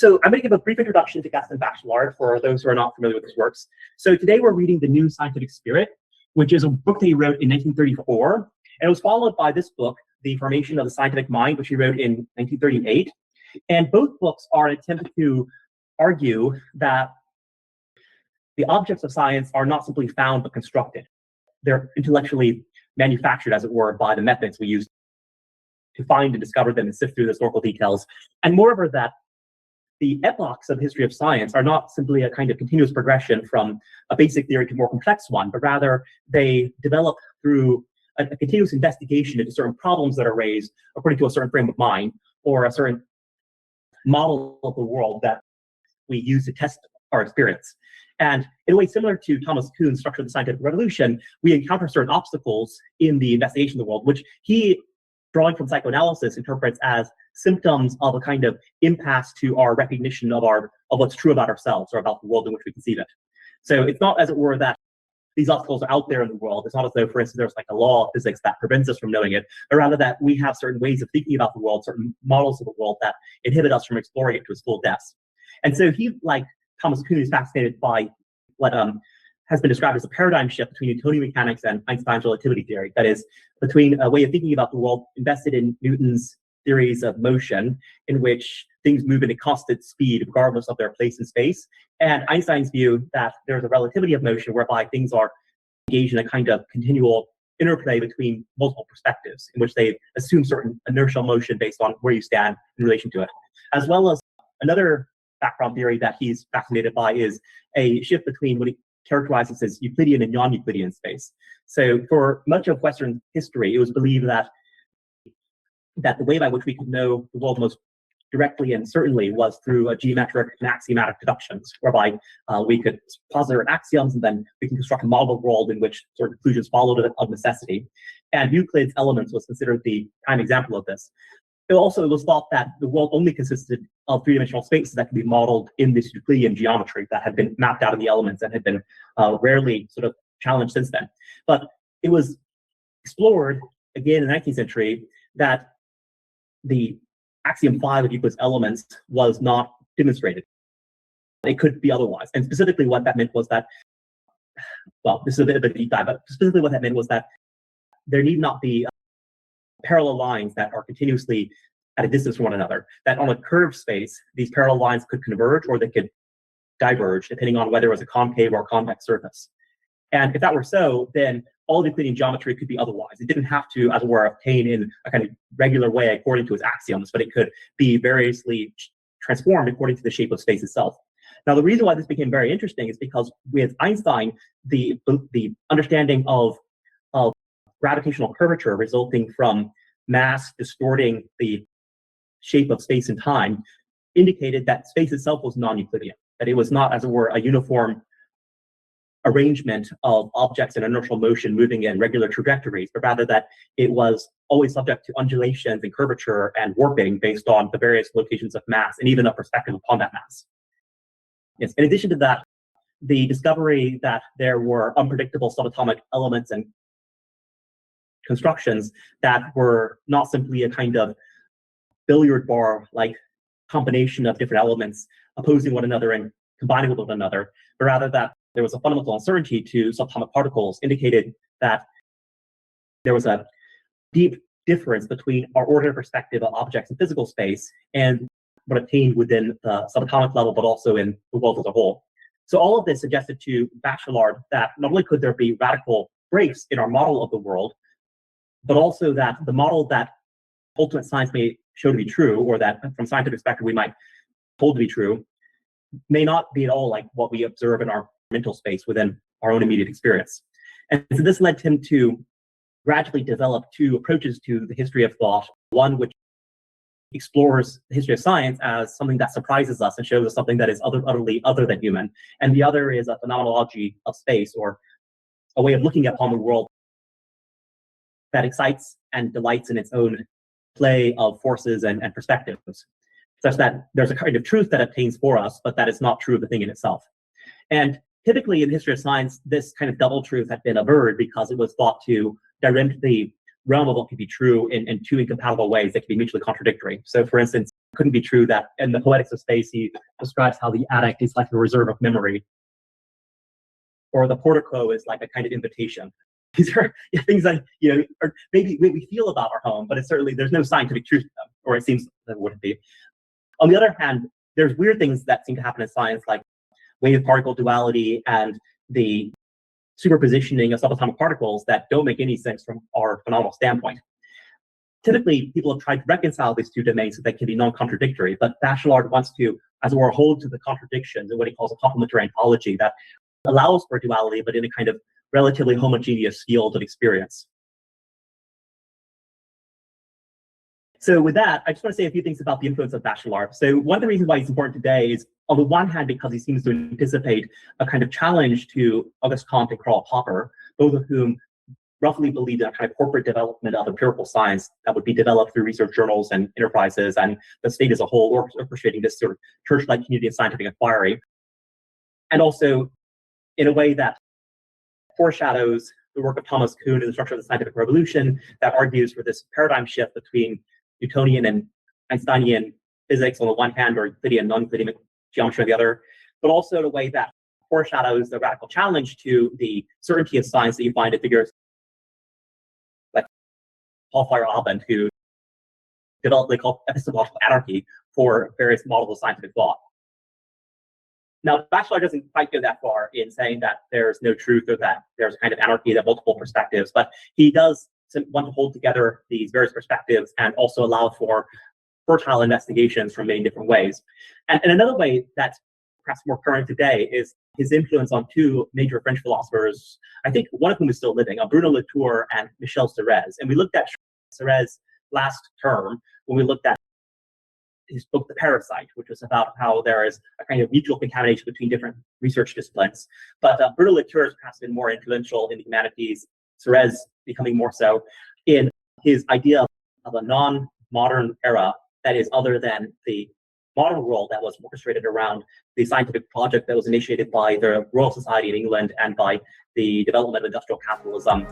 So I'm going to give a brief introduction to Gaston Bachelard for those who are not familiar with his works. So today we're reading The New Scientific Spirit, which is a book that he wrote in 1934. And it was followed by this book, The Formation of the Scientific Mind, which he wrote in 1938. And both books are an attempt to argue that the objects of science are not simply found but constructed. They're intellectually manufactured, as it were, by the methods we use to find and discover them and sift through the historical details. And moreover, that the epochs of the history of science are not simply a kind of continuous progression from a basic theory to a more complex one, but rather they develop through a continuous investigation into certain problems that are raised according to a certain frame of mind or a certain model of the world that we use to test our experience. And in a way similar to Thomas Kuhn's structure of the scientific revolution, we encounter certain obstacles in the investigation of the world, which he, drawing from psychoanalysis, interprets as symptoms of a kind of impasse to our recognition of what's true about ourselves or about the world in which we conceive it. So it's not, as it were, that these obstacles are out there in the world. It's not as though, for instance, there's like a law of physics that prevents us from knowing it, but rather that we have certain ways of thinking about the world, certain models of the world that inhibit us from exploring it to its full depths. And so he, like Thomas Kuhn, is fascinated by what has been described as a paradigm shift between Newtonian mechanics and Einstein's relativity theory. That is, between a way of thinking about the world invested in Newton's theories of motion, in which things move at a constant speed regardless of their place in space, and Einstein's view that there's a relativity of motion whereby things are engaged in a kind of continual interplay between multiple perspectives, in which they assume certain inertial motion based on where you stand in relation to it. As well as another background theory that he's fascinated by is a shift between what he characterizes as Euclidean and non-Euclidean space. So for much of Western history, it was believed that the way by which we could know the world most directly and certainly was through a geometric and axiomatic deductions, whereby we could posit certain axioms and then we can construct a model world in which certain conclusions followed of necessity. And Euclid's Elements was considered the prime example of this. It was thought that the world only consisted of three-dimensional spaces that could be modeled in this Euclidean geometry that had been mapped out in the elements and had been rarely sort of challenged since then. But it was explored again in the 19th century that the axiom 5 of Euclid's Elements was not demonstrated. It could be otherwise. And specifically what that meant was that, well, this is a bit of a deep dive, but specifically what that meant was that there need not be parallel lines that are continuously at a distance from one another. That on a curved space, these parallel lines could converge or they could diverge, depending on whether it was a concave or a convex surface. And if that were so, then all the Euclidean geometry could be otherwise. It didn't have to, as it were, obtain in a kind of regular way according to its axioms, but it could be variously transformed according to the shape of space itself. Now, the reason why this became very interesting is because with Einstein, the understanding of gravitational curvature resulting from mass distorting the shape of space and time indicated that space itself was non-Euclidean, that it was not, as it were, a uniform arrangement of objects in inertial motion moving in regular trajectories, but rather that it was always subject to undulations and curvature and warping based on the various locations of mass and even a perspective upon that mass. Yes. In addition to that, the discovery that there were unpredictable subatomic elements and constructions that were not simply a kind of billiard bar like combination of different elements opposing one another and combining with one another, but rather that there was a fundamental uncertainty to subatomic particles indicated that there was a deep difference between our ordinary perspective of objects in physical space and what obtained within the subatomic level, but also in the world as a whole. So all of this suggested to Bachelard that not only could there be radical breaks in our model of the world, but also that the model that ultimate science may show to be true, or that from scientific perspective we might hold to be true, may not be at all like what we observe in our mental space within our own immediate experience. And so this led him to gradually develop two approaches to the history of thought, one which explores the history of science as something that surprises us and shows us something that is utterly other than human, and the other is a phenomenology of space, or a way of looking upon the world that excites and delights in its own play of forces and perspectives, such that there's a kind of truth that obtains for us, but that is not true of the thing in itself. And typically in the history of science, this kind of double truth had been averred because it was thought to direct the realm of what could be true in two incompatible ways that could be mutually contradictory. So for instance, couldn't be true that in the Poetics of Space, he describes how the attic is like a reserve of memory, or the portico is like a kind of invitation. These are things that, are maybe we feel about our home, but it's certainly, there's no scientific truth to them, or it seems that it wouldn't be. On the other hand, there's weird things that seem to happen in science, like wave-particle duality and the superpositioning of subatomic particles that don't make any sense from our phenomenal standpoint. Typically, people have tried to reconcile these two domains so they can be non-contradictory, but Bachelard wants to, as it were, hold to the contradictions in what he calls a complementary ontology that allows for duality, but in a kind of relatively homogeneous field of experience. So with that, I just want to say a few things about the influence of Bachelard. So one of the reasons why he's important today is, on the one hand, because he seems to anticipate a kind of challenge to Auguste Comte and Karl Popper, both of whom roughly believed in a kind of corporate development of empirical science that would be developed through research journals and enterprises, and the state as a whole orchestrating this sort of church-like community of scientific inquiry. And also, in a way that foreshadows the work of Thomas Kuhn in the structure of the scientific revolution, that argues for this paradigm shift between Newtonian and Einsteinian physics on the one hand, or Euclidean, non-Euclidean geometry on the other, but also in a way that foreshadows the radical challenge to the certainty of science that you find in figures like Paul Feyerabend, who developed what they call epistemological anarchy for various models of scientific thought. Now, Bachelard doesn't quite go that far in saying that there's no truth or that there's a kind of anarchy, that multiple perspectives, but he does want to hold together these various perspectives and also allow for fertile investigations from many different ways. And another way that's perhaps more current today is his influence on two major French philosophers, I think one of whom is still living, Bruno Latour and Michel Serres. And we looked at Serres last term when we looked at his book, The Parasite, which was about how there is a kind of mutual contamination between different research disciplines. But Bruno Latour has perhaps been more influential in the humanities, Serres becoming more so in his idea of a non-modern era that is other than the modern world that was orchestrated around the scientific project that was initiated by the Royal Society in England and by the development of industrial capitalism.